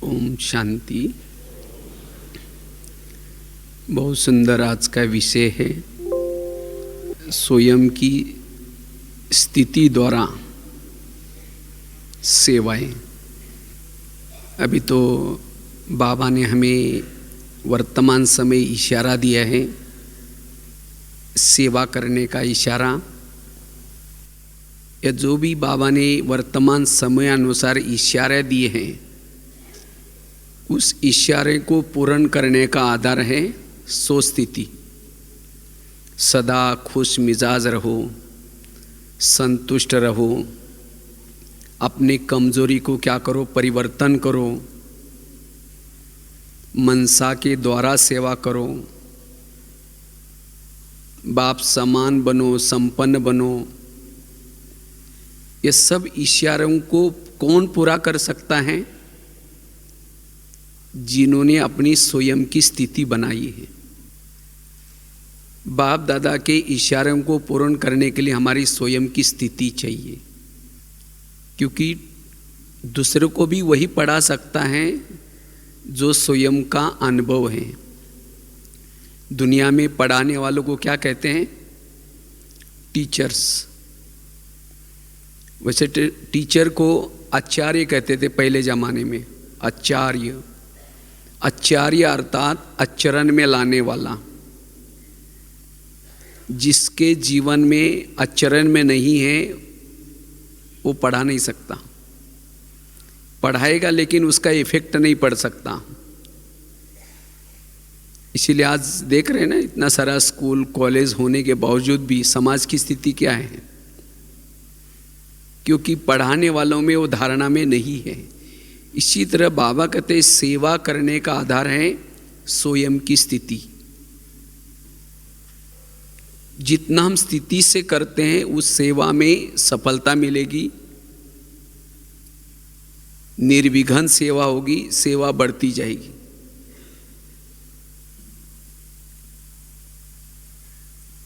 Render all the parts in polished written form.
ओम शांति। बहुत सुंदर आज का विषय है, स्वयं की स्थिति द्वारा सेवाएं। अभी तो बाबा ने हमें वर्तमान समय इशारा दिया है, सेवा करने का इशारा। या जो भी बाबा ने वर्तमान समय अनुसार इशारे दिए हैं, उस इशारे को पूर्ण करने का आधार है सो स्थिति। सदा खुश मिजाज रहो, संतुष्ट रहो, अपनी कमजोरी को क्या करो, परिवर्तन करो, मनसा के द्वारा सेवा करो, बाप समान बनो, संपन्न बनो। ये सब इशारों को कौन पूरा कर सकता है? जिन्होंने अपनी स्वयं की स्थिति बनाई है। बाप दादा के इशारों को पूर्ण करने के लिए हमारी स्वयं की स्थिति चाहिए, क्योंकि दूसरे को भी वही पढ़ा सकता है जो स्वयं का अनुभव है। दुनिया में पढ़ाने वालों को क्या कहते हैं? टीचर्स। वैसे टीचर को आचार्य कहते थे पहले ज़माने में। आचार्य, आचार्य अर्थात आचरण में लाने वाला। जिसके जीवन में आचरण में नहीं है वो पढ़ा नहीं सकता। पढ़ाएगा लेकिन उसका इफेक्ट नहीं पड़ सकता। इसीलिए आज देख रहे हैं ना, इतना सारा स्कूल कॉलेज होने के बावजूद भी समाज की स्थिति क्या है? क्योंकि पढ़ाने वालों में वो धारणा में नहीं है। इसी तरह बाबा कहते सेवा करने का आधार है स्वयं की स्थिति। जितना हम स्थिति से करते हैं उस सेवा में सफलता मिलेगी, निर्विघ्न सेवा होगी, सेवा बढ़ती जाएगी।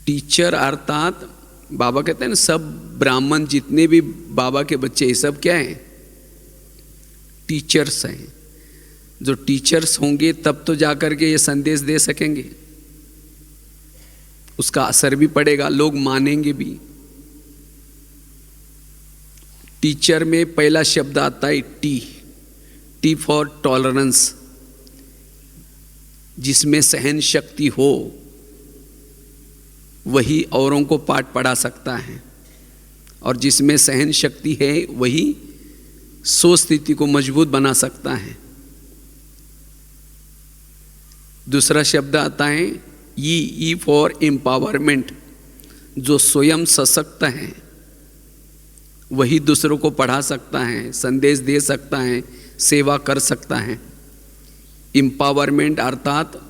टीचर अर्थात बाबा कहते हैं ना, सब ब्राह्मण जितने भी बाबा के बच्चे ये सब क्या हैं? टीचर्स हैं। जो टीचर्स होंगे तब तो जाकर के ये संदेश दे सकेंगे, उसका असर भी पड़ेगा, लोग मानेंगे भी। टीचर में पहला शब्द आता है टी फॉर टॉलरेंस। जिसमें सहन शक्ति हो वही औरों को पाठ पढ़ा सकता है, और जिसमें सहन शक्ति है वही सो स्थिति को मजबूत बना सकता है। दूसरा शब्द आता है ई फॉर एम्पावरमेंट। जो स्वयं सशक्त है वही दूसरों को पढ़ा सकता है, संदेश दे सकता है, सेवा कर सकता है। एम्पावरमेंट अर्थात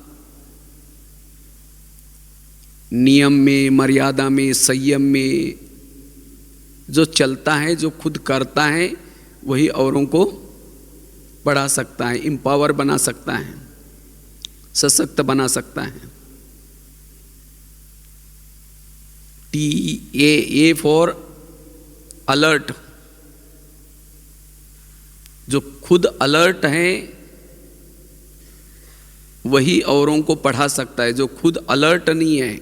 नियम में, मर्यादा में, संयम में जो चलता है, जो खुद करता है, वही औरों को पढ़ा सकता है, एम्पावर बना सकता है, सशक्त बना सकता है। A for alert. जो खुद अलर्ट है वही औरों को पढ़ा सकता है। जो खुद अलर्ट नहीं है,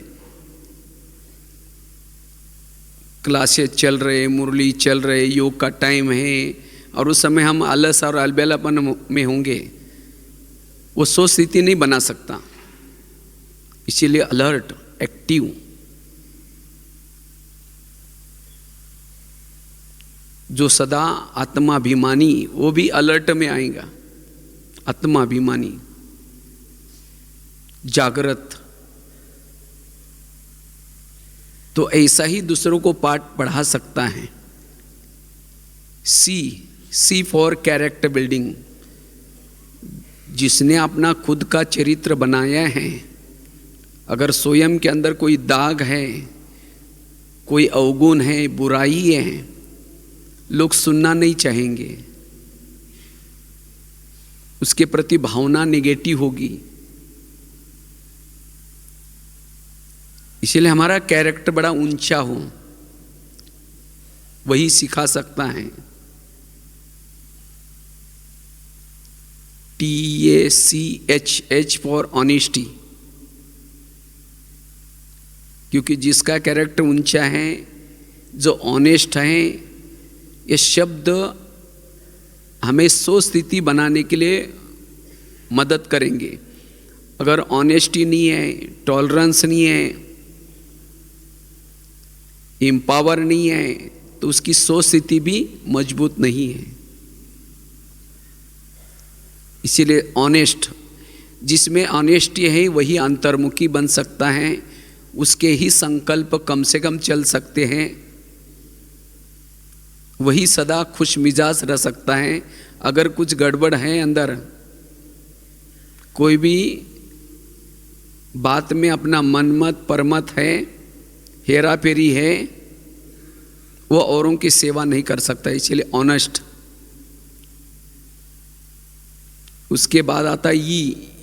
क्लासेस चल रहे, मुरली चल रहे, योग का टाइम है, और उस समय हम आलस और अलबेलापन में होंगे, वो सो स्थिति नहीं बना सकता। इसीलिए अलर्ट, एक्टिव। जो सदा आत्माभिमानी, वो भी अलर्ट में आएगा। आत्माभिमानी, जागृत। तो ऐसा ही दूसरों को पाठ पढ़ा सकता है। सी फॉर कैरेक्टर बिल्डिंग। जिसने अपना खुद का चरित्र बनाया है, अगर स्वयं के अंदर कोई दाग है, कोई अवगुण है, बुराई है, लोग सुनना नहीं चाहेंगे, उसके प्रति भावना नेगेटिव होगी। इसलिए हमारा कैरेक्टर बड़ा ऊंचा हो, वही सिखा सकता है। TACH फॉर ऑनेस्टी, क्योंकि जिसका कैरेक्टर ऊंचा है, जो ऑनेस्ट है, ये शब्द हमें सो स्थिति बनाने के लिए मदद करेंगे। अगर ऑनेस्टी नहीं है, टॉलरेंस नहीं है, एम्पावर नहीं है, तो उसकी सोच स्थिति भी मजबूत नहीं है। इसीलिए ऑनेस्ट, जिसमें ऑनेस्टी है वही अंतर्मुखी बन सकता है, उसके ही संकल्प कम से कम चल सकते हैं, वही सदा खुश मिजाज रह सकता है। अगर कुछ गड़बड़ है अंदर, कोई भी बात में अपना मनमत परमत है, हेरा फेरी है, वो औरों की सेवा नहीं कर सकता। इसलिए ऑनेस्ट। उसके बाद आता है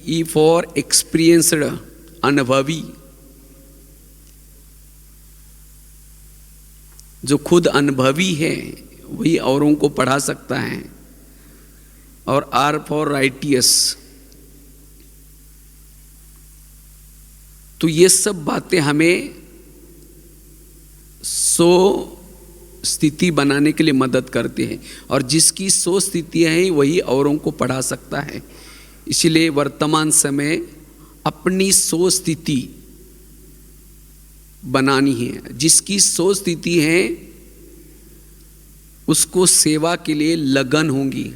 ई फॉर एक्सपीरियंस्ड, अनुभवी। जो खुद अनुभवी है वही औरों को पढ़ा सकता है। और आर फॉर राइटियस। तो ये सब बातें हमें सो स्थिति बनाने के लिए मदद करती है, और जिसकी सो स्थितियाँ हैं वही औरों को पढ़ा सकता है। इसलिए वर्तमान समय अपनी सो स्थिति बनानी है। जिसकी सो स्थिति है उसको सेवा के लिए लगन होगी।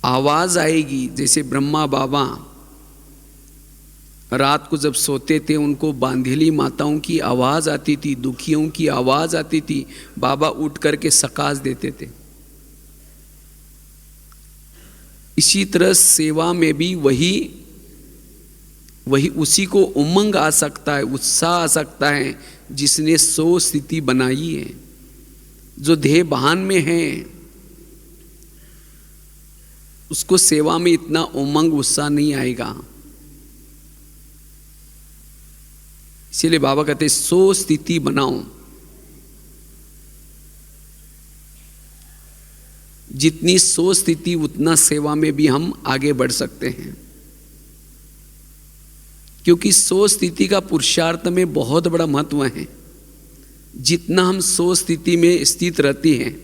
आवाज आएगी, जैसे ब्रह्मा बाबा रात को जब सोते थे, उनको बांधेली माताओं की आवाज आती थी, दुखियों की आवाज आती थी, बाबा उठ करके सकाश देते थे। इसी तरह सेवा में भी वही उसी को उमंग आ सकता है, उत्साह आ सकता है, जिसने सो स्थिति बनाई है। जो देह भान में है उसको सेवा में इतना उमंग उत्साह नहीं आएगा। इसीलिए बाबा कहते सो स्थिति बनाओ। जितनी सो स्थिति उतना सेवा में भी हम आगे बढ़ सकते हैं, क्योंकि सो स्थिति का पुरुषार्थ में बहुत बड़ा महत्व है। जितना हम सो स्थिति में स्थित रहती हैं,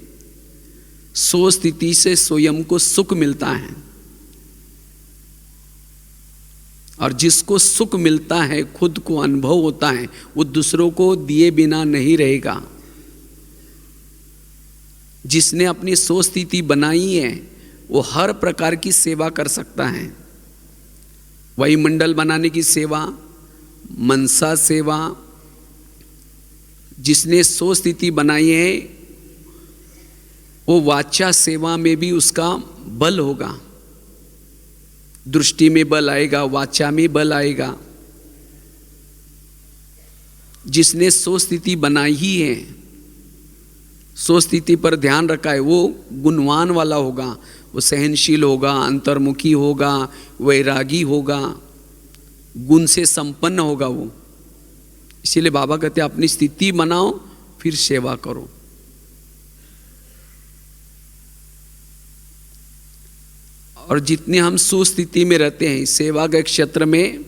सो स्थिति से स्वयं को सुख मिलता है, और जिसको सुख मिलता है, खुद को अनुभव होता है, वो दूसरों को दिए बिना नहीं रहेगा। जिसने अपनी सो स्थिति बनाई है वो हर प्रकार की सेवा कर सकता है। वायुमंडल बनाने की सेवा, मनसा सेवा। जिसने सो स्थिति बनाई है वो वाचा सेवा में भी उसका बल होगा। दृष्टि में बल आएगा, वाचा में बल आएगा। जिसने सो स्थिति बनाई ही है, सो स्थिति पर ध्यान रखा है, वो गुणवान वाला होगा, वो सहनशील होगा, अंतर्मुखी होगा, वैरागी होगा, गुण से संपन्न होगा वो। इसीलिए बाबा कहते हैं अपनी स्थिति बनाओ फिर सेवा करो। और जितने हम सुस्थिति में रहते हैं, सेवा के क्षेत्र में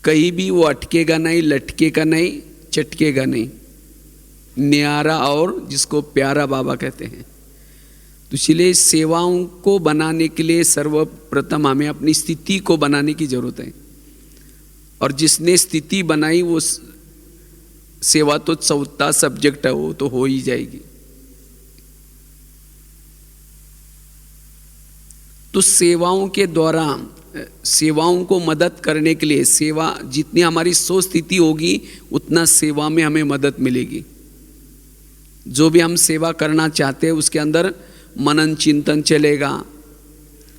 कहीं भी वो अटकेगा नहीं, लटकेगा नहीं, चटकेगा नहीं। न्यारा और जिसको प्यारा बाबा कहते हैं। तो इसलिए सेवाओं को बनाने के लिए सर्वप्रथम हमें अपनी स्थिति को बनाने की जरूरत है। और जिसने स्थिति बनाई वो सेवा तो चौथा सब्जेक्ट है, वो तो हो ही जाएगी। तो सेवाओं के द्वारा सेवाओं को मदद करने के लिए, सेवा जितनी हमारी सो स्थिति होगी उतना सेवा में हमें मदद मिलेगी। जो भी हम सेवा करना चाहते हैं उसके अंदर मनन चिंतन चलेगा,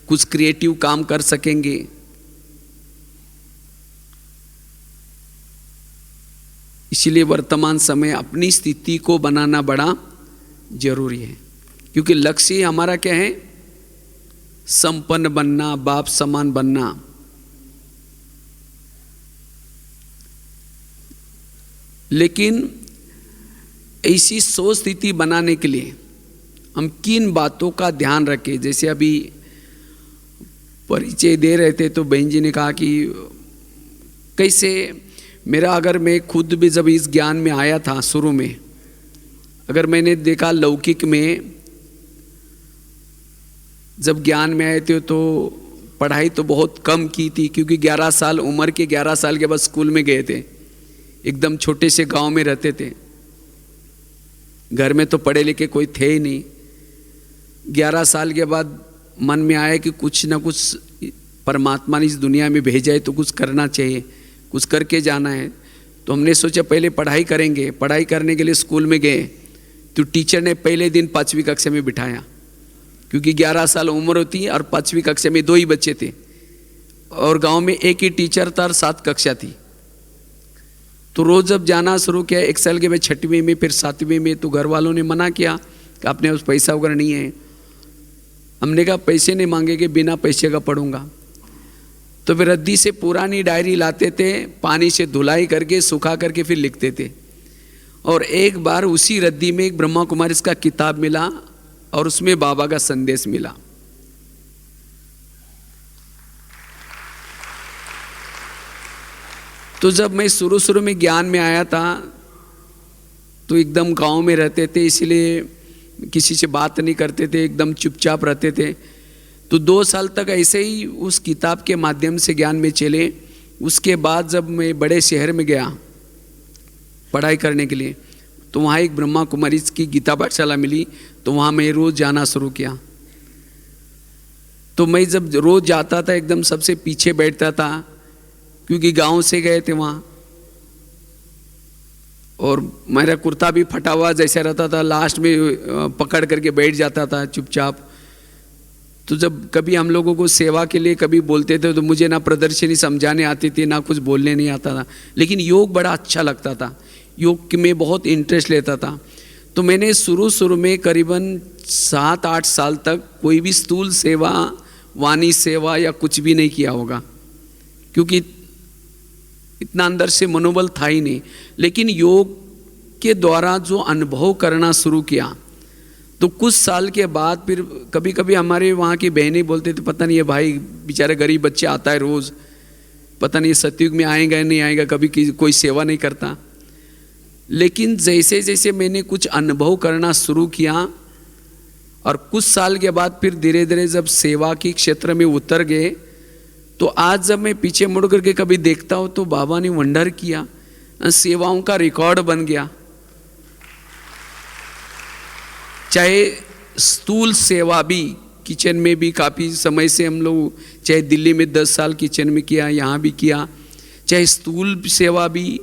कुछ क्रिएटिव काम कर सकेंगे। इसलिए वर्तमान समय अपनी स्थिति को बनाना बड़ा जरूरी है, क्योंकि लक्ष्य हमारा क्या है? संपन्न बनना, बाप समान बनना। लेकिन ऐसी सोच स्थिति बनाने के लिए हम किन बातों का ध्यान रखें। जैसे अभी परिचय दे रहे थे तो बहन जी ने कहा कि कैसे मेरा, अगर मैं खुद भी जब इस ज्ञान में आया था शुरू में, अगर मैंने देखा लौकिक में जब ज्ञान में आए थे तो पढ़ाई तो बहुत कम की थी, क्योंकि 11 साल उम्र के 11 साल के बाद स्कूल में गए थे। एकदम छोटे से गांव में रहते थे, घर में तो पढ़े लिखे कोई थे ही नहीं। 11 साल के बाद मन में आया कि कुछ ना कुछ परमात्मा ने इस दुनिया में भेजा है तो कुछ करना चाहिए, कुछ करके जाना है। तो हमने सोचा पहले पढ़ाई करेंगे। पढ़ाई करने के लिए स्कूल में गए तो टीचर ने पहले दिन 5वीं कक्षा में बिठाया, क्योंकि 11 साल उम्र होती है और 5वीं कक्षा में 2 ही बच्चे थे और गांव में एक ही टीचर था और 7 कक्षा थी। तो रोज़ जब जाना शुरू किया, 1 साल के बाद 6वीं में, फिर 7वीं में, तो घर वालों ने मना किया कि आपने उस पैसा वगैरह नहीं है। हमने कहा पैसे नहीं मांगेंगे, बिना पैसे का पढ़ूंगा। तो फिर रद्दी से पुरानी डायरी लाते थे, पानी से धुलाई करके सुखा करके फिर लिखते थे। और एक बार उसी रद्दी में एक ब्रह्मा कुमारी का किताब मिला और उसमें बाबा का संदेश मिला। तो जब मैं शुरू में ज्ञान में आया था तो एकदम गांव में रहते थे, इसलिए किसी से बात नहीं करते थे, एकदम चुपचाप रहते थे। तो 2 साल तक ऐसे ही उस किताब के माध्यम से ज्ञान में चले। उसके बाद जब मैं बड़े शहर में गया पढ़ाई करने के लिए, तो वहाँ एक ब्रह्मा कुमारी की गीता पाठशाला मिली, तो वहाँ मैं रोज़ जाना शुरू किया। तो मैं जब रोज़ जाता था एकदम सबसे पीछे बैठता था, क्योंकि गांव से गए थे वहाँ, और मेरा कुर्ता भी फटा हुआ जैसा रहता था, लास्ट में पकड़ करके बैठ जाता था चुपचाप। तो जब कभी हम लोगों को सेवा के लिए कभी बोलते थे तो मुझे ना प्रदर्शनी समझाने आती थी, ना कुछ बोलने नहीं आता था, लेकिन योग बड़ा अच्छा लगता था, योग में बहुत इंटरेस्ट लेता था। तो मैंने शुरू में करीबन 7-8 साल तक कोई भी स्थूल सेवा, वाणी सेवा या कुछ भी नहीं किया होगा, क्योंकि इतना अंदर से मनोबल था ही नहीं। लेकिन योग के द्वारा जो अनुभव करना शुरू किया तो कुछ साल के बाद फिर कभी कभी हमारे वहाँ की बहनें बोलते थे, पता नहीं ये भाई बेचारे गरीब बच्चे आता है रोज़, पता नहीं सतयुग में आएगा या नहीं आएगा, कभी कोई सेवा नहीं करता। लेकिन जैसे जैसे मैंने कुछ अनुभव करना शुरू किया और कुछ साल के बाद फिर धीरे धीरे जब सेवा के क्षेत्र में उतर गए, तो आज जब मैं पीछे मुड़ करके कभी देखता हूँ तो बाबा ने वंडर किया, सेवाओं का रिकॉर्ड बन गया। चाहे स्थूल सेवा भी, किचन में भी काफ़ी समय से हम लोग, चाहे दिल्ली में 10 साल किचन में किया, यहाँ भी किया, चाहे स्थूल सेवा भी,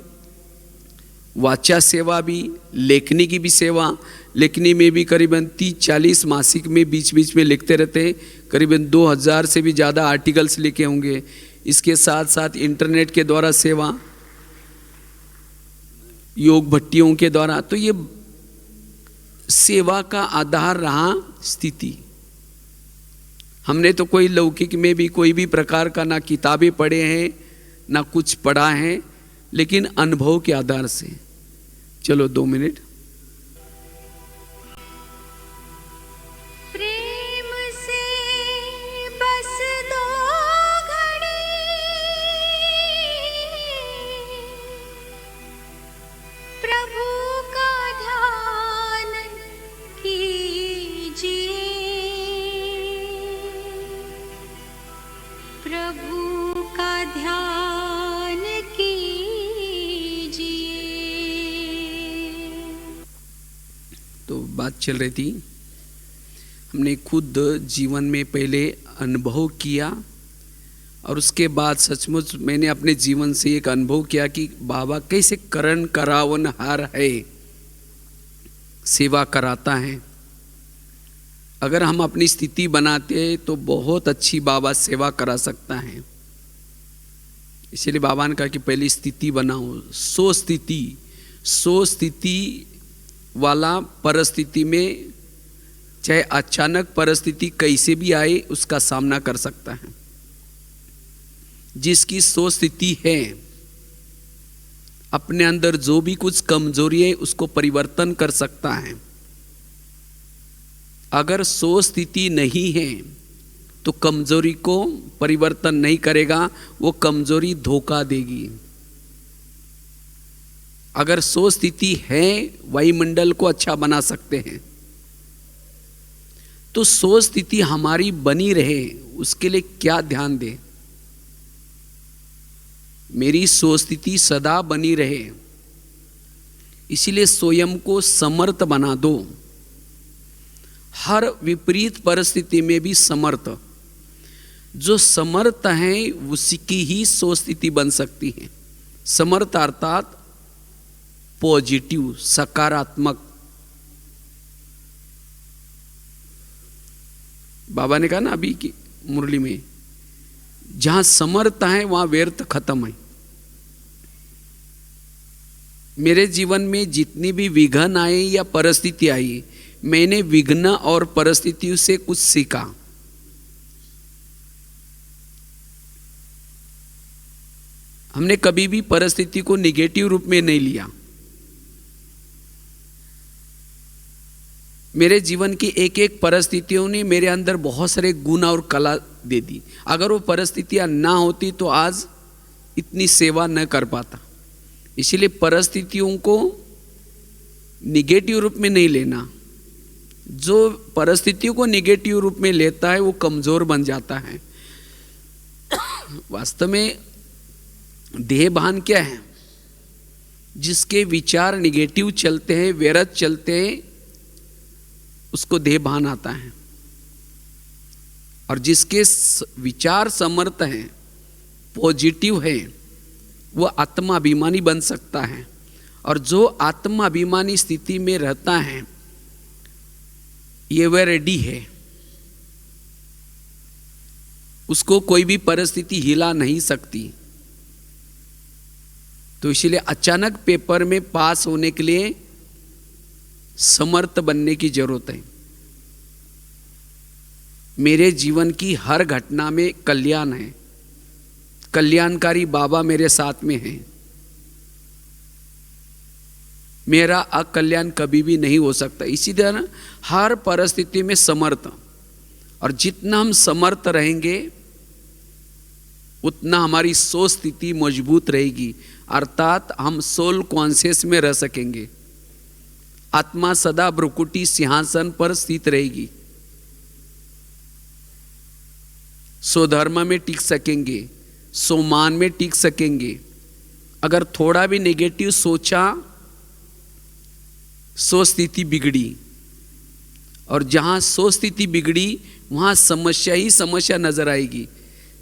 वाचा सेवा भी, लेखनी की भी सेवा, लेखनी में भी करीबन 30-40 मासिक में बीच बीच में लिखते रहते हैं, करीबन 2000 से भी ज़्यादा आर्टिकल्स लिखे होंगे। इसके साथ साथ इंटरनेट के द्वारा सेवा, योग भट्टियों के द्वारा। तो ये सेवा का आधार रहा स्थिति। हमने तो कोई लौकिक में भी कोई भी प्रकार का ना किताबें पढ़े हैं ना कुछ पढ़ा है, लेकिन अनुभव के आधार से। चलो 2 मिनट। प्रेम से बस 2 घड़ी प्रभु का ध्यान कीजिए, प्रभु का ध्यान कीजिए। तो बात चल रही थी, हमने खुद जीवन में पहले अनुभव किया और उसके बाद सचमुच मैंने अपने जीवन से एक अनुभव किया कि बाबा कैसे करण करावनहार है, सेवा कराता है। अगर हम अपनी स्थिति बनाते हैं तो बहुत अच्छी बाबा सेवा करा सकता है। इसलिए बाबा ने कहा कि पहली स्थिति बनाओ, सो स्थिति वाला परिस्थिति में, चाहे अचानक परिस्थिति कैसे भी आए, उसका सामना कर सकता है। जिसकी सो स्थिति है, अपने अंदर जो भी कुछ कमजोरी है उसको परिवर्तन कर सकता है। अगर सो स्थिति नहीं है तो कमजोरी को परिवर्तन नहीं करेगा, वो कमजोरी धोखा देगी। अगर सो स्थिति है, वायुमंडल को अच्छा बना सकते हैं। तो सो स्थिति हमारी बनी रहे उसके लिए क्या ध्यान दें? मेरी सो स्थिति सदा बनी रहे, इसीलिए स्वयं को समर्थ बना दो। हर विपरीत परिस्थिति में भी समर्थ, जो समर्थ है उसकी ही सो स्थिति बन सकती है। समर्थ अर्थात पॉजिटिव, सकारात्मक। बाबा ने कहा ना अभी की मुरली में, जहां समर्थ है वहां व्यर्थ खत्म है। मेरे जीवन में जितनी भी विघ्न आए या परिस्थिति आई, मैंने विघ्न और परिस्थितियों से कुछ सीखा। हमने कभी भी परिस्थिति को निगेटिव रूप में नहीं लिया। मेरे जीवन की एक एक परिस्थितियों ने मेरे अंदर बहुत सारे गुण और कला दे दी। अगर वो परिस्थितियां ना होती तो आज इतनी सेवा न कर पाता। इसलिए परिस्थितियों को निगेटिव रूप में नहीं लेना। जो परिस्थितियों को निगेटिव रूप में लेता है वो कमजोर बन जाता है। वास्तव में देह भान क्या है? जिसके विचार निगेटिव चलते हैं, व्यर्थ चलते हैं, उसको देह भान आता है। और जिसके विचार समर्थ हैं, पॉजिटिव है, वो आत्माभिमानी बन सकता है। और जो आत्माभिमानी स्थिति में रहता है, ये वह रेडी है, उसको कोई भी परिस्थिति हिला नहीं सकती। तो इसलिए अचानक पेपर में पास होने के लिए समर्थ बनने की जरूरत है। मेरे जीवन की हर घटना में कल्याण है, कल्याणकारी बाबा मेरे साथ में हैं। मेरा अकल्याण कभी भी नहीं हो सकता। इसी तरह हर परिस्थिति में समर्थ, और जितना हम समर्थ रहेंगे उतना हमारी सोच स्थिति मजबूत रहेगी, अर्थात हम सोल कॉन्शियस में रह सकेंगे। आत्मा सदा भ्रुकुटी सिंहासन पर स्थित रहेगी। स्वधर्म में टिक सकेंगे, सोमान में टिक सकेंगे। अगर थोड़ा भी नेगेटिव सोचा, सो स्थिति बिगड़ी, और जहां सो स्थिति बिगड़ी वहां समस्या ही समस्या नजर आएगी।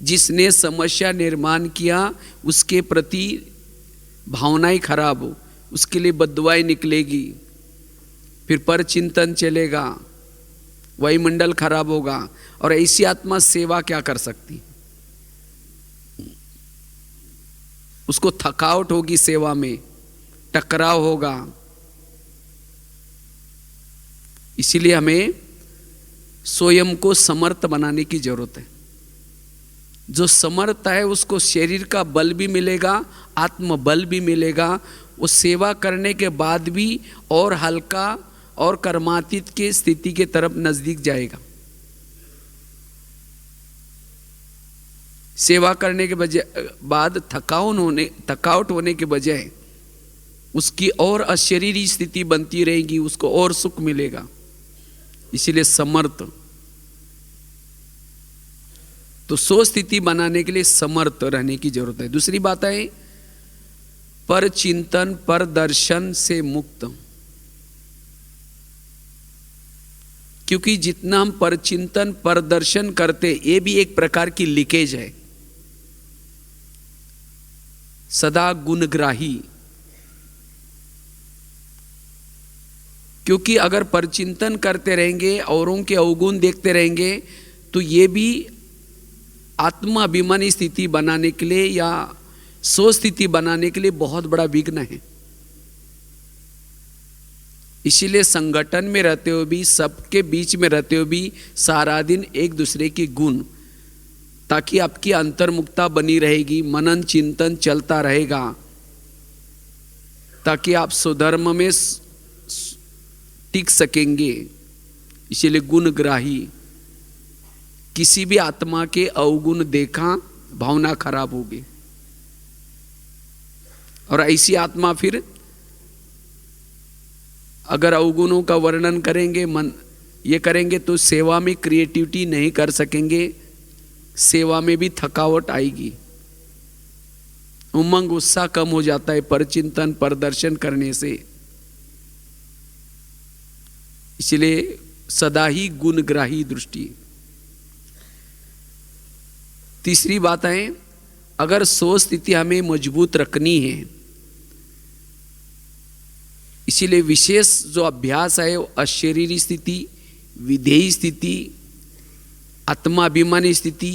जिसने समस्या निर्माण किया उसके प्रति भावनाएं खराब हो, उसके लिए बद्दुआएं निकलेगी, फिर पर चिंतन चलेगा, वायुमंडल खराब होगा। और ऐसी आत्मा सेवा क्या कर सकती? उसको थकावट होगी, सेवा में टकराव होगा। इसीलिए हमें स्वयं को समर्थ बनाने की जरूरत है। जो समर्थ है उसको शरीर का बल भी मिलेगा, आत्मबल भी मिलेगा। वो सेवा करने के बाद भी और हल्का और कर्मातीत की स्थिति के तरफ नजदीक जाएगा। सेवा करने के बाद थकावट होने के बजाय उसकी और अशरीरी स्थिति बनती रहेगी, उसको और सुख मिलेगा। इसीलिए समर्थ, तो सो स्थिति बनाने के लिए समर्थ रहने की जरूरत है। दूसरी बात है पर चिंतन पर दर्शन से मुक्त। क्योंकि जितना हम पर चिंतन पर दर्शन करते, ये भी एक प्रकार की लीकेज है। सदा गुणग्राही, क्योंकि अगर परचिंतन करते रहेंगे, औरों के अवगुण देखते रहेंगे, तो ये भी आत्माभिमानी स्थिति बनाने के लिए या सो स्थिति बनाने के लिए बहुत बड़ा विघ्न है। इसीलिए संगठन में रहते हुए भी, सबके बीच में रहते हुए भी सारा दिन एक दूसरे के गुण, ताकि आपकी अंतर्मुखता बनी रहेगी, मनन चिंतन चलता रहेगा, ताकि आप स्वधर्म में टिक सकेंगे। इसीलिए गुणग्राही, किसी भी आत्मा के अवगुण देखा भावना खराब होगी, और ऐसी आत्मा फिर अगर अवगुणों का वर्णन करेंगे, मन ये करेंगे, तो सेवा में क्रिएटिविटी नहीं कर सकेंगे, सेवा में भी थकावट आएगी, उमंग उत्साह कम हो जाता है परचिंतन प्रदर्शन करने से। इसलिए सदा ही गुणग्राही दृष्टि। तीसरी बात है, अगर सो स्थिति हमें मजबूत रखनी है, इसीलिए विशेष जो अभ्यास है वो अशरीरी स्थिति, विधेयी स्थिति, आत्माभिमानी स्थिति,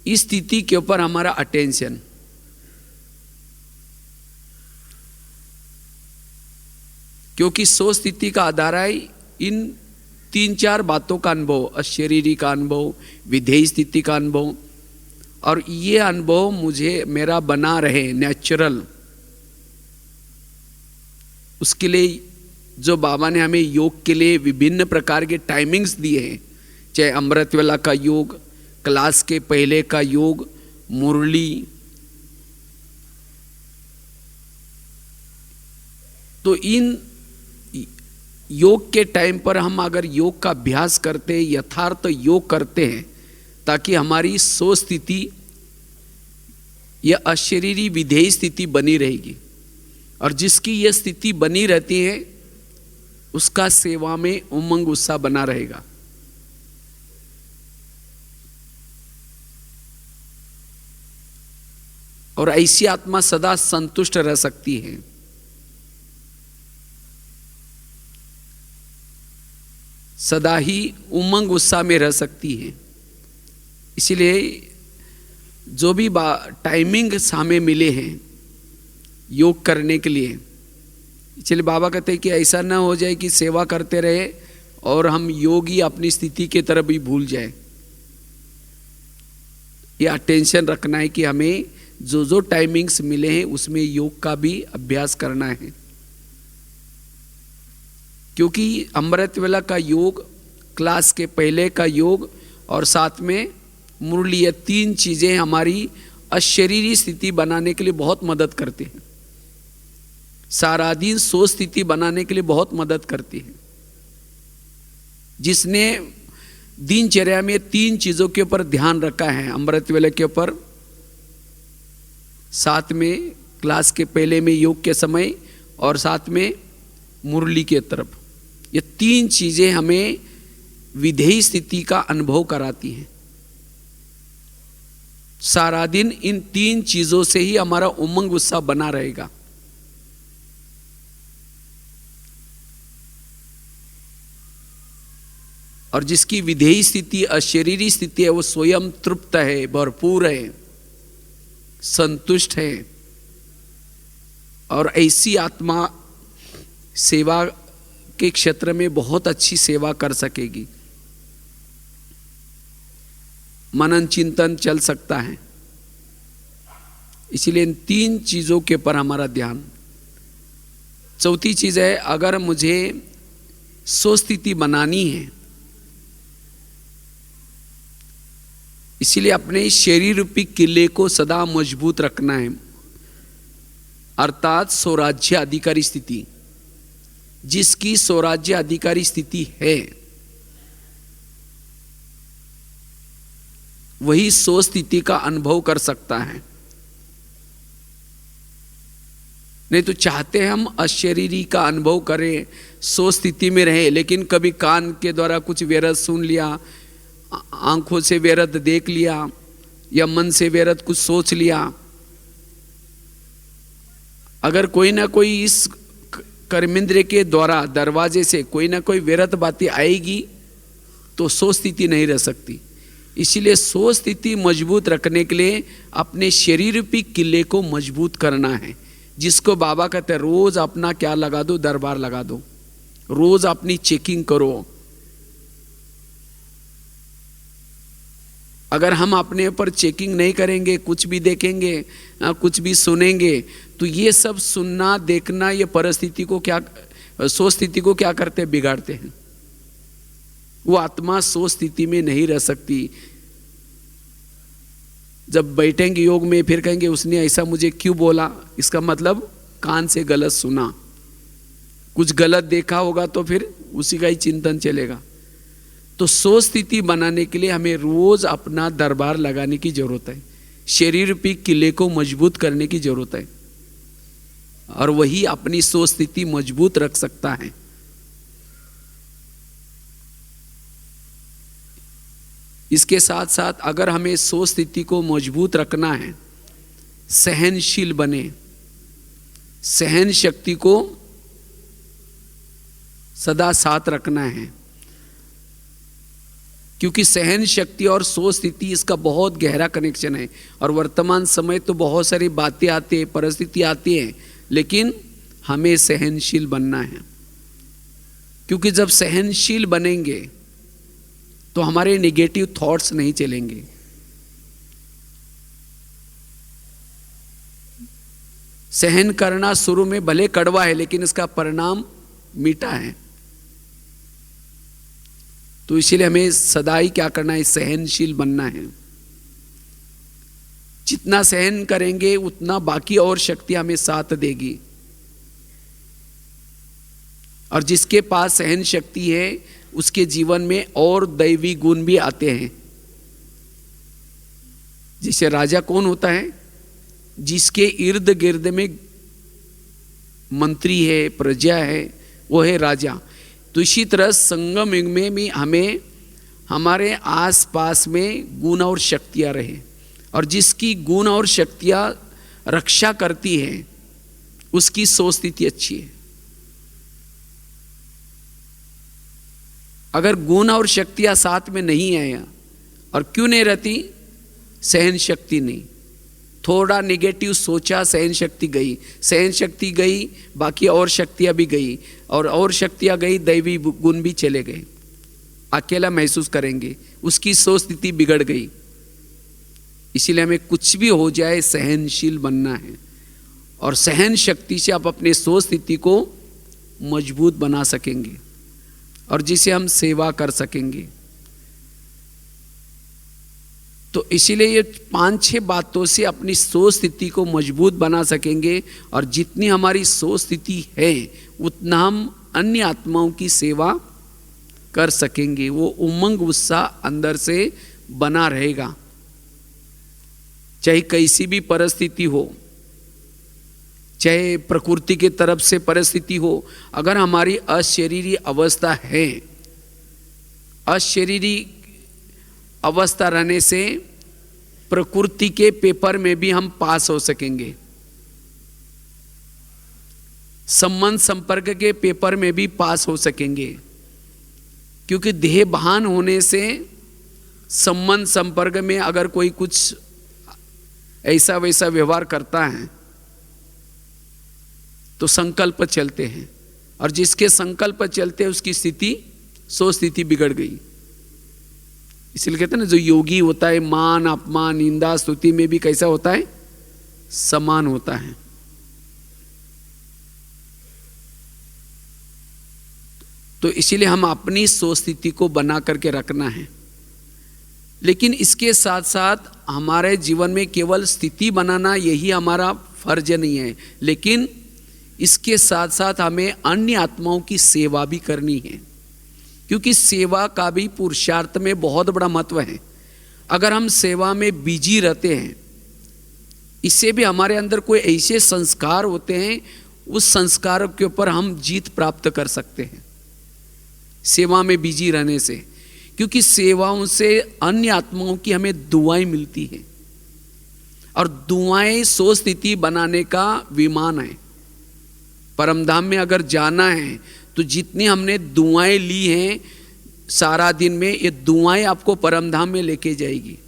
इस स्थिति के ऊपर हमारा अटेंशन। क्योंकि सो स्थिति का आधार है इन 3-4 बातों का अनुभव, अशरीरी का अनुभव, विधेयी स्थिति का अनुभव, और ये अनुभव मुझे मेरा बना रहे नेचुरल। उसके लिए जो बाबा ने हमें योग के लिए विभिन्न प्रकार के टाइमिंग्स दिए हैं, चाहे अमृत वेला का योग, क्लास के पहले का योग, मुरली, तो इन योग के टाइम पर हम अगर योग का अभ्यास करते हैं, यथार्थ योग करते हैं, ताकि हमारी सो स्थिति यह अशरीरी विधेयी स्थिति बनी रहेगी, और जिसकी यह स्थिति बनी रहती है उसका सेवा में उमंग उत्साह बना रहेगा। और ऐसी आत्मा सदा संतुष्ट रह सकती है। सदा ही उमंग उत्साह में रह सकती है। इसीलिए जो भी टाइमिंग हमें मिले हैं योग करने के लिए, इसलिए बाबा कहते हैं कि ऐसा ना हो जाए कि सेवा करते रहे और हम योगी अपनी स्थिति की तरफ भी भूल जाए। ये अटेंशन रखना है कि हमें जो जो टाइमिंग्स मिले हैं उसमें योग का भी अभ्यास करना है। क्योंकि अमृत वेला का योग, क्लास के पहले का योग और साथ में मुरली, ये 3 चीज़ें हमारी अशरीरी स्थिति बनाने के लिए बहुत मदद करती हैं। सारा दिन सो स्थिति बनाने के लिए बहुत मदद करती है। जिसने दिनचर्या में 3 चीज़ों के ऊपर ध्यान रखा है, अमृत वेला के ऊपर, साथ में क्लास के पहले में योग के समय, और साथ में मुरली के तरफ, ये 3 चीज़ें हमें विधेयी स्थिति का अनुभव कराती हैं। सारा दिन इन 3 चीज़ों से ही हमारा उमंग उत्साह बना रहेगा। और जिसकी विधेयी स्थिति, अशरीरी स्थिति है, वो स्वयं तृप्त है, भरपूर है, संतुष्ट है, और ऐसी आत्मा सेवा के क्षेत्र में बहुत अच्छी सेवा कर सकेगी। मनन चिंतन चल सकता है। इसीलिए इन 3 चीज़ों के ऊपर हमारा ध्यान। चौथी चीज़ है, अगर मुझे सो स्थिति बनानी है, इसीलिए अपने शरीर रूपी किले को सदा मजबूत रखना है, अर्थात स्वराज्य अधिकारी स्थिति। जिसकी स्वराज्य अधिकारी स्थिति है वही सो स्थिति का अनुभव कर सकता है। नहीं तो चाहते हम अशरीरी का अनुभव करें, सो स्थिति में रहे, लेकिन कभी कान के द्वारा कुछ व्यर्थ सुन लिया, आंखों से व्यर्थ देख लिया, या मन से व्यर्थ कुछ सोच लिया। अगर कोई ना कोई इस कर्मेंद्र के द्वारा दरवाजे से कोई ना कोई व्यर्थ बातें आएगी तो सो स्थिति नहीं रह सकती। इसीलिए सो स्थिति मजबूत रखने के लिए अपने शरीर रूपी किले को मजबूत करना है, जिसको बाबा कहते हैं रोज अपना क्या लगा दो, दरबार लगा दो, रोज अपनी चेकिंग करो। अगर हम अपने ऊपर चेकिंग नहीं करेंगे, कुछ भी देखेंगे, कुछ भी सुनेंगे, तो ये सब सुनना देखना ये परिस्थिति को क्या, सो स्थिति को क्या करते हैं, बिगाड़ते हैं। वो आत्मा सो स्थिति में नहीं रह सकती। जब बैठेंगे योग में फिर कहेंगे उसने ऐसा मुझे क्यों बोला, इसका मतलब कान से गलत सुना, कुछ गलत देखा होगा तो फिर उसी का ही चिंतन चलेगा। तो सो स्थिति बनाने के लिए हमें रोज अपना दरबार लगाने की जरूरत है, शरीर रूपी किले को मजबूत करने की जरूरत है, और वही अपनी सो स्थिति मजबूत रख सकता है। इसके साथ साथ अगर हमें सो स्थिति को मजबूत रखना है, सहनशील बने, सहन शक्ति को सदा साथ रखना है, क्योंकि सहन शक्ति और सो स्थिति इसका बहुत गहरा कनेक्शन है। और वर्तमान समय तो बहुत सारी बातें आती है, परिस्थिति आती है, लेकिन हमें सहनशील बनना है, क्योंकि जब सहनशील बनेंगे तो हमारे नेगेटिव थॉट्स नहीं चलेंगे। सहन करना शुरू में भले कड़वा है, लेकिन इसका परिणाम मीठा है। तो इसीलिए हमें सदा ही क्या करना है, सहनशील बनना है। जितना सहन करेंगे उतना बाकी और शक्ति हमें साथ देगी। और जिसके पास सहन शक्ति है उसके जीवन में और दैवी गुण भी आते हैं। जैसे राजा कौन होता है, जिसके इर्द गिर्द में मंत्री है, प्रजा है, वो है राजा। तो इसी तरह संगम युग में भी हमें हमारे आसपास में गुण और शक्तियां रहे, और जिसकी गुण और शक्तियां रक्षा करती हैं उसकी सोच स्थिति अच्छी है। अगर गुण और शक्तियां साथ में नहीं आया, और क्यों नहीं रहती, सहन शक्ति नहीं, थोड़ा नेगेटिव सोचा सहन शक्ति गई, सहन शक्ति गई बाकी और शक्तियां भी गई, और शक्तियां गई दैवी गुण भी चले गए, अकेला महसूस करेंगे, उसकी सोच स्थिति बिगड़ गई। इसीलिए हमें कुछ भी हो जाए सहनशील बनना है, और सहन शक्ति से आप अपने सोच स्थिति को मजबूत बना सकेंगे, और जिसे हम सेवा कर सकेंगे। तो इसीलिए ये 5-6 बातों से अपनी सोच स्थिति को मजबूत बना सकेंगे, और जितनी हमारी सोच स्थिति है उतना हम अन्य आत्माओं की सेवा कर सकेंगे। वो उमंग उत्साह अंदर से बना रहेगा, चाहे कैसी भी परिस्थिति हो, चाहे प्रकृति की तरफ से परिस्थिति हो। अगर हमारी अशरीरी अवस्था है, अशरीरी अवस्था रहने से प्रकृति के पेपर में भी हम पास हो सकेंगे, संबंध संपर्क के पेपर में भी पास हो सकेंगे, क्योंकि देह भान होने से संबंध संपर्क में अगर कोई कुछ ऐसा वैसा व्यवहार करता है तो संकल्प चलते हैं, और जिसके संकल्प चलते हैं उसकी स्थिति सो स्थिति बिगड़ गई। इसलिए कहते हैं ना, जो योगी होता है मान अपमान निंदा स्तुति में भी कैसा होता है, समान होता है। तो इसीलिए हम अपनी सोच स्थिति को बना करके रखना है। लेकिन इसके साथ साथ हमारे जीवन में केवल स्थिति बनाना यही हमारा फर्ज नहीं है, लेकिन इसके साथ साथ हमें अन्य आत्माओं की सेवा भी करनी है, क्योंकि सेवा का भी पुरुषार्थ में बहुत बड़ा महत्व है। अगर हम सेवा में बिजी रहते हैं, इससे भी हमारे अंदर कोई ऐसे संस्कार होते हैं, उस संस्कारों के ऊपर हम जीत प्राप्त कर सकते हैं सेवा में बिजी रहने से, क्योंकि सेवाओं से अन्य आत्माओं की हमें दुआएं मिलती हैं, और दुआएं सोच स्थिति बनाने का विमान है। परमधाम में अगर जाना है तो जितनी हमने दुआएं ली हैं सारा दिन में, ये दुआएं आपको परमधाम में लेके जाएगी।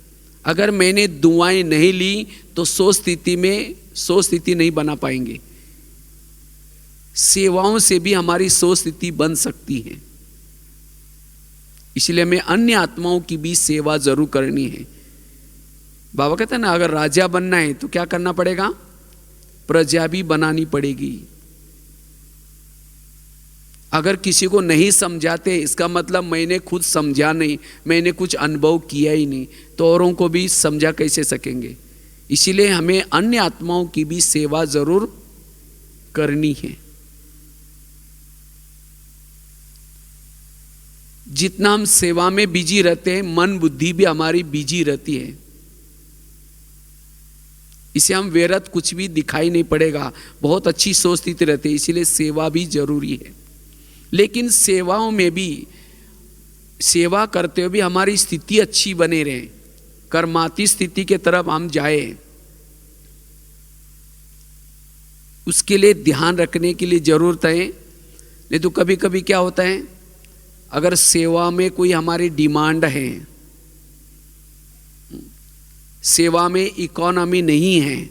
अगर मैंने दुआएं नहीं ली तो सोच स्थिति नहीं बना पाएंगे। सेवाओं से भी हमारी सोच स्थिति बन सकती है, इसलिए हमें अन्य आत्माओं की भी सेवा जरूर करनी है। बाबा कहते हैं ना, अगर राजा बनना है तो क्या करना पड़ेगा, प्रजा भी बनानी पड़ेगी। अगर किसी को नहीं समझाते इसका मतलब मैंने खुद समझा नहीं, मैंने कुछ अनुभव किया ही नहीं, तो औरों को भी समझा कैसे सकेंगे। इसीलिए हमें अन्य आत्माओं की भी सेवा जरूर करनी है। जितना हम सेवा में बिजी रहते हैं, मन बुद्धि भी हमारी बिजी रहती है। इसे हम व्यर्थ कुछ भी दिखाई नहीं पड़ेगा, बहुत अच्छी सोच स्थिति रहती है। इसीलिए सेवा भी जरूरी है। लेकिन सेवाओं में भी, सेवा करते हुए भी हमारी स्थिति अच्छी बने रहे, कर्माती स्थिति के तरफ हम जाए, उसके लिए ध्यान रखने की लिए जरूरत है। नहीं तो कभी कभी क्या होता है, अगर सेवा में कोई हमारी डिमांड है, सेवा में इकोनॉमी नहीं है,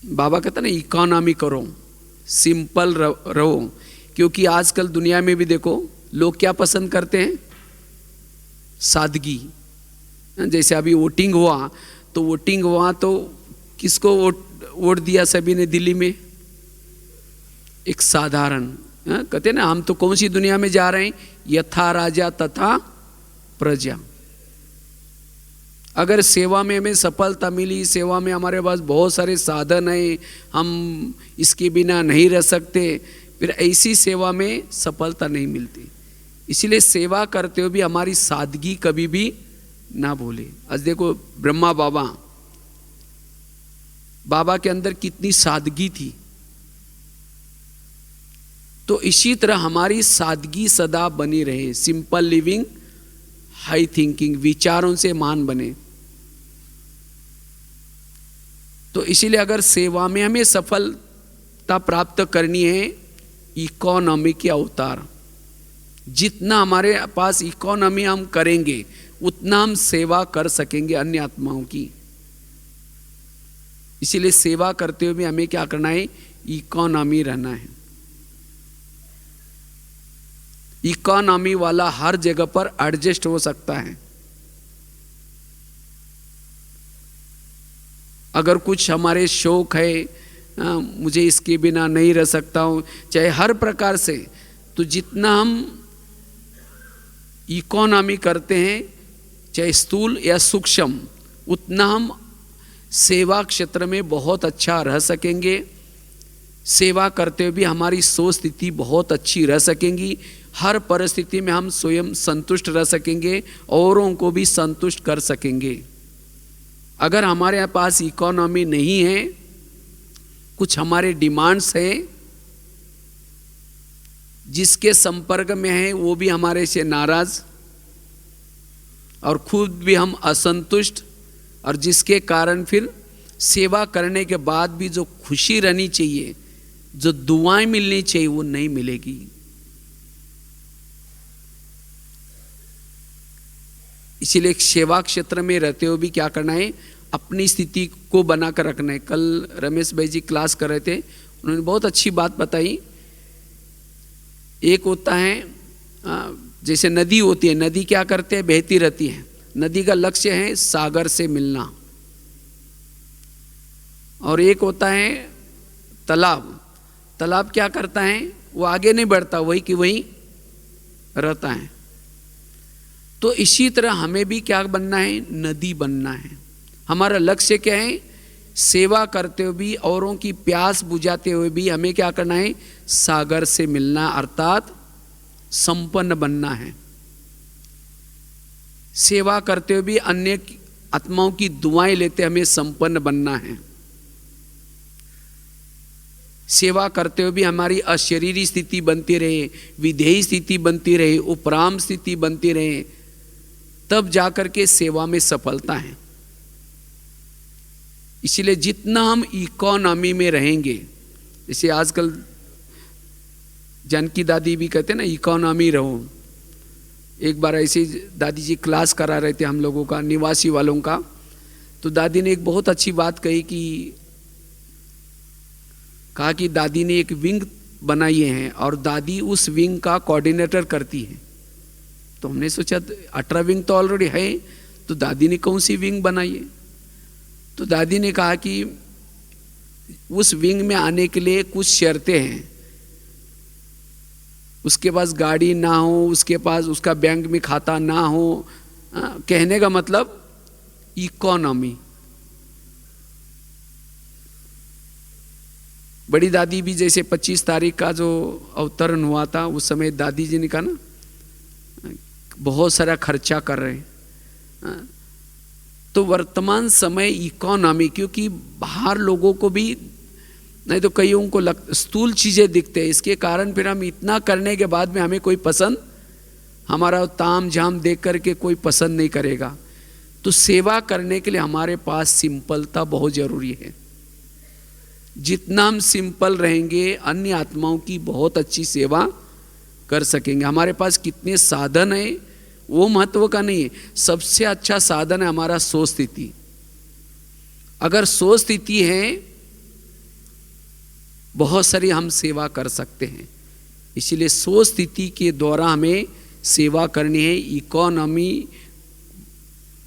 बाबा कहता ना इकोनॉमी करो, सिंपल रहो। क्योंकि आजकल दुनिया में भी देखो लोग क्या पसंद करते हैं, सादगी। जैसे अभी वोटिंग हुआ तो किसको वोट दिया सभी ने दिल्ली में, एक साधारण, कहते ना हम तो कौन सी दुनिया में जा रहे हैं, यथा राजा तथा प्रजा। अगर सेवा में हमें सफलता मिली, सेवा में हमारे पास बहुत सारे साधन हैं, हम इसके बिना नहीं रह सकते, फिर ऐसी सेवा में सफलता नहीं मिलती। इसीलिए सेवा करते हुए भी हमारी सादगी कभी भी ना भूले। आज देखो ब्रह्मा बाबा के अंदर कितनी सादगी थी। तो इसी तरह हमारी सादगी सदा बनी रहे, सिंपल लिविंग हाई थिंकिंग, विचारों से मान बने। तो इसीलिए अगर सेवा में हमें सफलता प्राप्त करनी है, इकोनॉमी के अवतार, जितना हमारे पास इकोनॉमी हम करेंगे उतना हम सेवा कर सकेंगे अन्य आत्माओं की। इसीलिए सेवा करते हुए भी हमें क्या करना है, इकोनॉमी रहना है। इकोनॉमी वाला हर जगह पर एडजस्ट हो सकता है। अगर कुछ हमारे शौक है, मुझे इसके बिना नहीं रह सकता हूँ, चाहे हर प्रकार से, तो जितना हम इकोनॉमी करते हैं, चाहे स्थूल या सूक्ष्म, उतना हम सेवा क्षेत्र में बहुत अच्छा रह सकेंगे। सेवा करते हुए भी हमारी सोच स्थिति बहुत अच्छी रह सकेंगी। हर परिस्थिति में हम स्वयं संतुष्ट रह सकेंगे, औरों को भी संतुष्ट कर सकेंगे। अगर हमारे पास इकोनॉमी नहीं है, कुछ हमारे डिमांड्स हैं, जिसके संपर्क में है वो भी हमारे से नाराज और खुद भी हम असंतुष्ट, और जिसके कारण फिर सेवा करने के बाद भी जो खुशी रहनी चाहिए, जो दुआएं मिलनी चाहिए, वो नहीं मिलेगी। इसीलिए सेवा क्षेत्र में रहते हुए भी क्या करना है, अपनी स्थिति को बनाकर रखना है। कल रमेश भाई जी क्लास कर रहे थे, उन्होंने बहुत अच्छी बात बताई। एक होता है जैसे नदी होती है, नदी क्या करते हैं, बहती रहती है। नदी का लक्ष्य है सागर से मिलना। और एक होता है तालाब, तालाब क्या करता है, वो आगे नहीं बढ़ता, वही कि वही रहता है। तो इसी तरह हमें भी क्या बनना है, नदी बनना है। हमारा लक्ष्य क्या है, सेवा करते हुए भी, औरों की प्यास बुझाते हुए भी हमें क्या करना है, सागर से मिलना, अर्थात संपन्न बनना है। सेवा करते हुए भी अन्य आत्माओं की दुआएं लेते हमें संपन्न बनना है। सेवा करते हुए भी हमारी अशरीरी स्थिति बनती रहे, विधेयी स्थिति बनती रहे, उपराम स्थिति बनती रहे, तब जाकर के सेवा में सफलता है। इसीलिए जितना हम इकोनॉमी में रहेंगे, जैसे आजकल जानकी दादी भी कहते हैं ना, इकोनॉमी रहो। एक बार ऐसे दादी जी क्लास करा रहे थे हम लोगों का, निवासी वालों का, तो दादी ने एक बहुत अच्छी बात कही कि कहा कि दादी ने एक विंग बनाई है और दादी उस विंग का कोऑर्डिनेटर करती है। तो हमने सोचा 18 विंग तो ऑलरेडी है, तो दादी ने कौन सी विंग बनाई है। तो दादी ने कहा कि उस विंग में आने के लिए कुछ शर्तें हैं। उसके पास गाड़ी ना हो, उसके पास उसका बैंक में खाता ना हो। कहने का मतलब इकोनॉमी। बड़ी दादी भी जैसे 25 तारीख का जो अवतरण हुआ था, उस समय दादी जी ने कहा ना बहुत सारा खर्चा कर रहे हैं। तो वर्तमान समय इकोनॉमी, क्योंकि बाहर लोगों को भी नहीं तो कईयों को स्थूल चीजें दिखते हैं, इसके कारण फिर हम इतना करने के बाद में हमें कोई पसंद, हमारा ताम झाम देख करके कोई पसंद नहीं करेगा। तो सेवा करने के लिए हमारे पास सिंपलता बहुत जरूरी है। जितना हम सिंपल रहेंगे अन्य आत्माओं की बहुत अच्छी सेवा कर सकेंगे। हमारे पास कितने साधन है वो महत्व का नहीं है, सबसे अच्छा साधन है हमारा सोच स्थिति। अगर सोच स्थिति है बहुत सारी हम सेवा कर सकते हैं। इसीलिए सोच स्थिति के द्वारा हमें सेवा करनी है, इकोनॉमी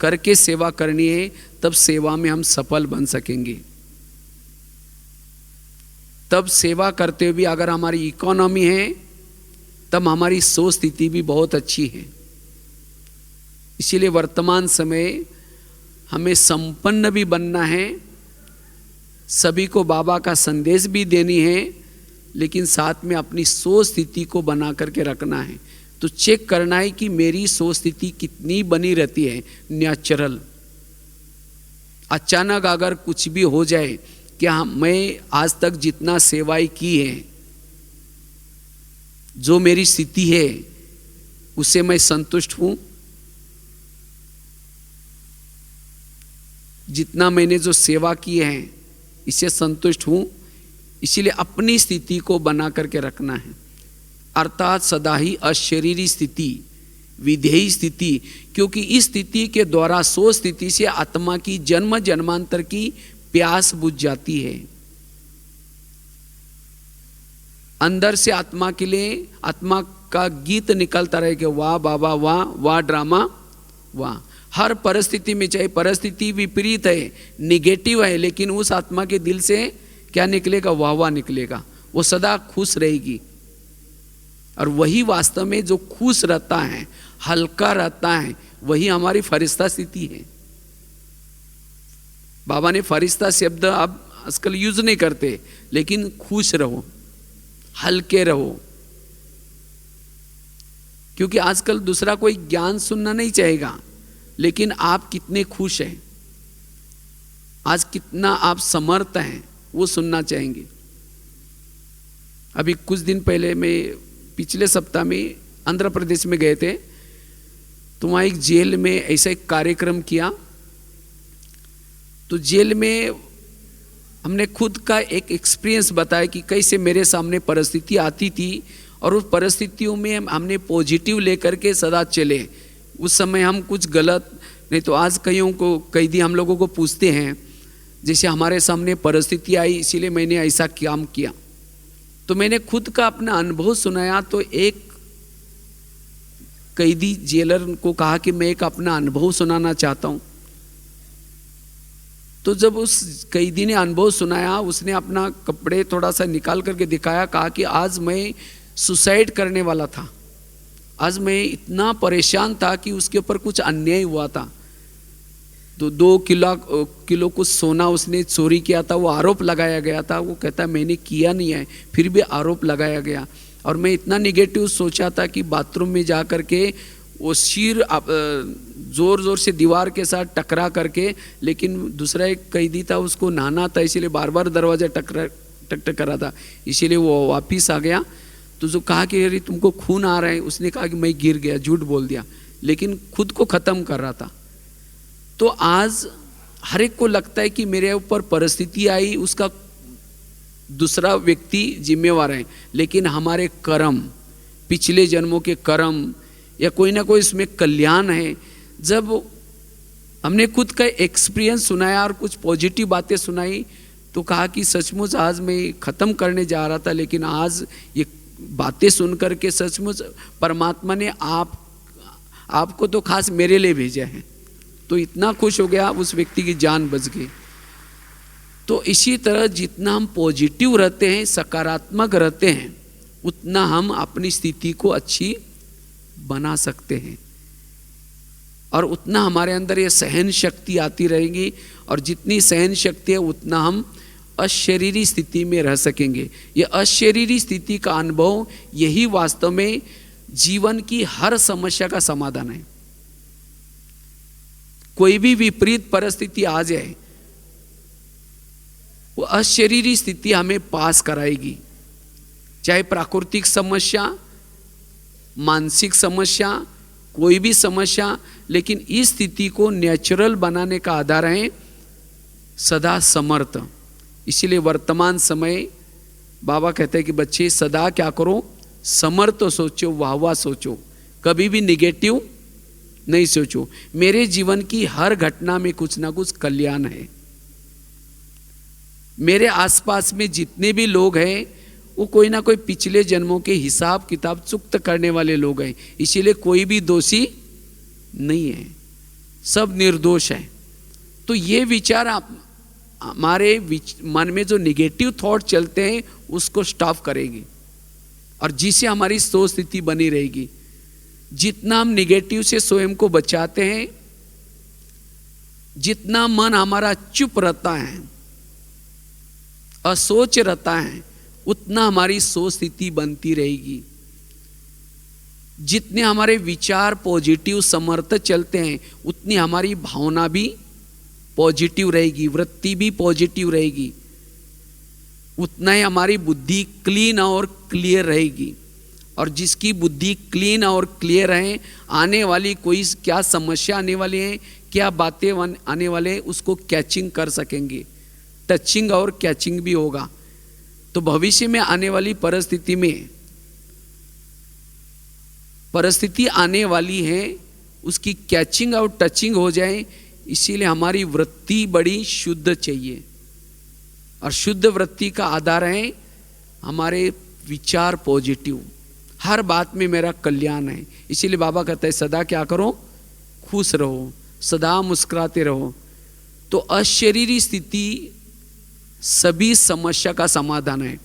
करके सेवा करनी है, तब सेवा में हम सफल बन सकेंगे। तब सेवा करते हुए अगर हमारी इकोनॉमी है तब हमारी सोच स्थिति भी बहुत अच्छी है। इसीलिए वर्तमान समय हमें संपन्न भी बनना है, सभी को बाबा का संदेश भी देनी है, लेकिन साथ में अपनी सोच स्थिति को बना करके रखना है। तो चेक करना है कि मेरी सोच स्थिति कितनी बनी रहती है नेचुरल। अचानक अगर कुछ भी हो जाए, क्या मैं आज तक जितना सेवाएं की है, जो मेरी स्थिति है उससे मैं संतुष्ट हूं? जितना मैंने जो सेवा की है इससे संतुष्ट हूं? इसीलिए अपनी स्थिति को बना करके रखना है, अर्थात सदा ही अशरीरी स्थिति, विधेयी स्थिति। क्योंकि इस स्थिति के द्वारा सोच स्थिति से आत्मा की जन्म जन्मांतर की प्यास बुझ जाती है। अंदर से आत्मा के लिए आत्मा का गीत निकलता रहे कि वाह बाबा वाह, वाह ड्रामा वाह। हर परिस्थिति में, चाहे परिस्थिति विपरीत है, निगेटिव है, लेकिन उस आत्मा के दिल से क्या निकलेगा? वाह वाह निकलेगा। वो सदा खुश रहेगी। और वही वास्तव में जो खुश रहता है, हल्का रहता है, वही हमारी फरिश्ता स्थिति है। बाबा ने फरिश्ता शब्द अब आजकल यूज नहीं करते, लेकिन खुश रहो, हल्के रहो। क्योंकि आजकल दूसरा कोई ज्ञान सुनना नहीं चाहेगा, लेकिन आप कितने खुश हैं, आज कितना आप समर्थ हैं, वो सुनना चाहेंगे। अभी कुछ दिन पहले मैं पिछले सप्ताह में आंध्र प्रदेश में गए थे, तो वहाँ एक जेल में ऐसा एक कार्यक्रम किया। तो जेल में हमने खुद का एक एक्सपीरियंस बताया कि कैसे मेरे सामने परिस्थिति आती थी और उस परिस्थितियों में हमने पॉजिटिव लेकर के सदा चले। उस समय हम कुछ गलत नहीं, तो आज कईयों को कैदी हम लोगों को पूछते हैं, जैसे हमारे सामने परिस्थिति आई इसीलिए मैंने ऐसा काम किया। तो मैंने खुद का अपना अनुभव सुनाया। तो एक कैदी जेलर को कहा कि मैं एक अपना अनुभव सुनाना चाहता हूं। तो जब उस कैदी ने अनुभव सुनाया, उसने अपना कपड़े थोड़ा सा निकाल करके दिखाया, कहा कि आज मैं सुसाइड करने वाला था, आज मैं इतना परेशान था कि उसके ऊपर कुछ अन्याय हुआ था। तो 2 किलो कुछ सोना उसने चोरी किया था, वो आरोप लगाया गया था। वो कहता मैंने किया नहीं है, फिर भी आरोप लगाया गया। और मैं इतना निगेटिव सोचा था कि बाथरूम में जा करके वो सिर जोर जोर से दीवार के साथ टकरा करके, लेकिन दूसरा एक कैदी था उसको नहाना था, इसीलिए बार बार दरवाजा टक करा था, इसीलिए वो वापिस आ गया। तो जो कहा कि अरे तुमको खून आ रहा है, उसने कहा कि मैं गिर गया, झूठ बोल दिया, लेकिन खुद को ख़त्म कर रहा था। तो आज हर एक को लगता है कि मेरे ऊपर परिस्थिति आई, उसका दूसरा व्यक्ति जिम्मेवार है, लेकिन हमारे कर्म, पिछले जन्मों के कर्म या कोई ना कोई इसमें कल्याण है। जब हमने खुद का एक्सपीरियंस सुनाया और कुछ पॉजिटिव बातें सुनाई, तो कहा कि सचमुच आज मैं ख़त्म करने जा रहा था, लेकिन आज ये बातें सुनकर के सचमुच परमात्मा ने आपको तो खास मेरे लिए भेजा है। तो इतना खुश हो गया, उस व्यक्ति की जान बच गई। तो इसी तरह जितना हम पॉजिटिव रहते हैं, सकारात्मक रहते हैं, उतना हम अपनी स्थिति को अच्छी बना सकते हैं, और उतना हमारे अंदर ये सहन शक्ति आती रहेगी, और जितनी सहन शक्ति है उतना हम अशरीरी स्थिति में रह सकेंगे। ये अशरीरी स्थिति का अनुभव यही वास्तव में जीवन की हर समस्या का समाधान है। कोई भी विपरीत परिस्थिति आ जाए, वो अशरीरी स्थिति हमें पास कराएगी, चाहे प्राकृतिक समस्या, मानसिक समस्या, कोई भी समस्या। लेकिन इस स्थिति को नेचुरल बनाने का आधार है सदा समर्थ। इसीलिए वर्तमान समय बाबा कहते हैं कि बच्चे सदा क्या करो, समर्थ सोचो, वाहवा सोचो, कभी भी निगेटिव नहीं सोचो। मेरे जीवन की हर घटना में कुछ ना कुछ कल्याण है। मेरे आसपास में जितने भी लोग हैं वो कोई ना कोई पिछले जन्मों के हिसाब किताब चुक्त करने वाले लोग हैं। इसीलिए कोई भी दोषी नहीं है, सब निर्दोष है। तो ये विचार हमारे मन में जो निगेटिव थॉट चलते हैं उसको स्टॉप करेगी, और जिससे हमारी सोच स्थिति बनी रहेगी। जितना हम निगेटिव से स्वयं को बचाते हैं, जितना मन हमारा चुप रहता है, असोच रहता है, उतना हमारी सोच स्थिति बनती रहेगी। जितने हमारे विचार पॉजिटिव समर्थ चलते हैं, उतनी हमारी भावना भी पॉजिटिव रहेगी, वृत्ति भी पॉजिटिव रहेगी, उतना ही हमारी बुद्धि क्लीन और क्लियर रहेगी। और जिसकी बुद्धि क्लीन और क्लियर है, आने वाली कोई क्या समस्या आने वाली है, क्या बातें आने वाले हैं, उसको कैचिंग कर सकेंगे। टचिंग और कैचिंग भी होगा। तो भविष्य में आने वाली परिस्थिति आने वाली है, उसकी कैचिंग और टचिंग हो जाए। इसीलिए हमारी वृत्ति बड़ी शुद्ध चाहिए, और शुद्ध वृत्ति का आधार है हमारे विचार पॉजिटिव। हर बात में मेरा कल्याण है। इसीलिए बाबा कहते हैं सदा क्या करो, खुश रहो, सदा मुस्कुराते रहो। तो अशरीरी स्थिति सभी समस्या का समाधान है।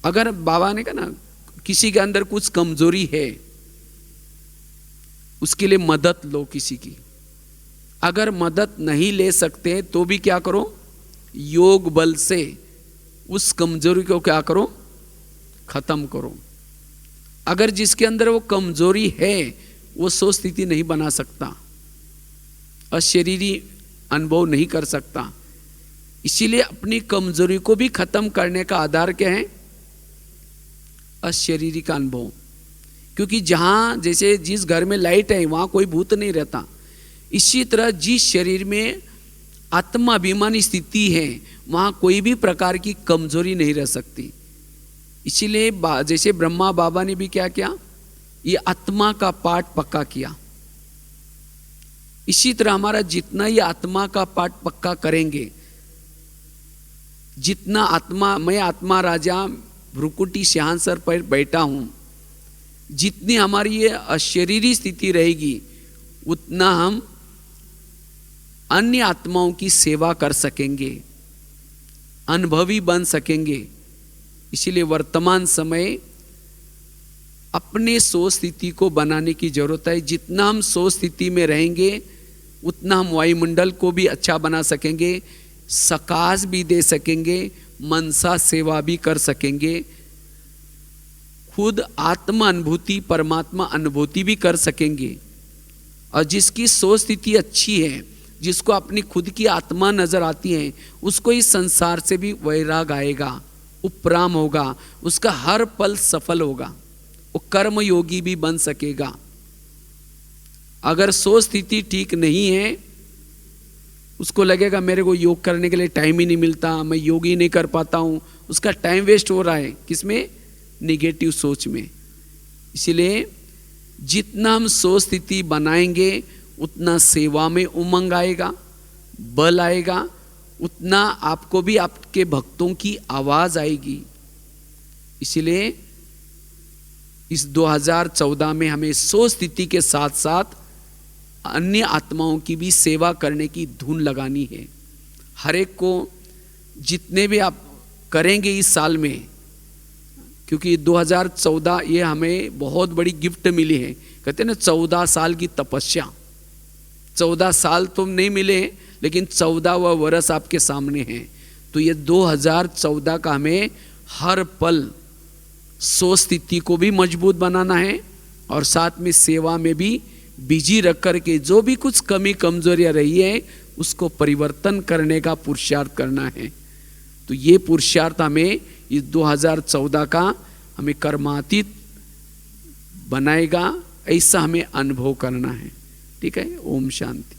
अगर बाबा ने कहा ना, किसी के अंदर कुछ कमजोरी है, उसके लिए मदद लो किसी की। अगर मदद नहीं ले सकते तो भी क्या करो, योग बल से उस कमजोरी को क्या करो, खत्म करो। अगर जिसके अंदर वो कमजोरी है वो सोच स्थिति नहीं बना सकता, अशरीरी अनुभव नहीं कर सकता। इसीलिए अपनी कमजोरी को भी खत्म करने का आधार क्या है, अशरीरी का अनुभव। क्योंकि जहां जैसे जिस घर में लाइट है वहां कोई भूत नहीं रहता, इसी तरह जिस शरीर में आत्माभिमानी स्थिति है वहां कोई भी प्रकार की कमजोरी नहीं रह सकती। इसीलिए जैसे ब्रह्मा बाबा ने भी क्या किया, ये आत्मा का पाठ पक्का किया। इसी तरह हमारा जितना ये आत्मा का पाठ पक्का करेंगे, जितना आत्मा, मैं आत्मा राजा भ्रुकुटी सिंहासन पर बैठा हूं, जितनी हमारी ये अशरीरी स्थिति रहेगी उतना हम अन्य आत्माओं की सेवा कर सकेंगे, अनुभवी बन सकेंगे। इसीलिए वर्तमान समय अपने सोच स्थिति को बनाने की जरूरत है। जितना हम सोच स्थिति में रहेंगे उतना हम वायुमंडल को भी अच्छा बना सकेंगे, सकाश भी दे सकेंगे, मनसा सेवा भी कर सकेंगे, खुद आत्मा अनुभूति परमात्मा अनुभूति भी कर सकेंगे। और जिसकी सोच स्थिति अच्छी है, जिसको अपनी खुद की आत्मा नजर आती है, उसको इस संसार से भी वैराग आएगा, उपराम होगा, उसका हर पल सफल होगा, वो कर्म योगी भी बन सकेगा। अगर सोच स्थिति ठीक नहीं है, उसको लगेगा मेरे को योग करने के लिए टाइम ही नहीं मिलता, मैं योग ही नहीं कर पाता हूँ, उसका टाइम वेस्ट हो रहा है किसमें, निगेटिव सोच में। इसीलिए जितना हम सोच स्थिति बनाएंगे उतना सेवा में उमंग आएगा, बल आएगा, उतना आपको भी आपके भक्तों की आवाज आएगी। इसीलिए इस 2014 में हमें सोच स्थिति के साथ साथ अन्य आत्माओं की भी सेवा करने की धुन लगानी है। हर एक को जितने भी आप करेंगे इस साल में, क्योंकि 2014 ये हमें बहुत बड़ी गिफ्ट मिली है। कहते हैं ना 14 साल की तपस्या, 14 साल तुम नहीं मिले लेकिन 14वां वर्ष आपके सामने है। तो ये 2014 का हमें हर पल सोच स्थिति को भी मजबूत बनाना है और साथ में सेवा में भी बिजी रख कर के जो भी कुछ कमी कमजोरियां रही है उसको परिवर्तन करने का पुरुषार्थ करना है। तो ये पुरुषार्थ हमें इस 2014 का हमें कर्मातीत बनाएगा, ऐसा हमें अनुभव करना है। ठीक है, ओम शांति।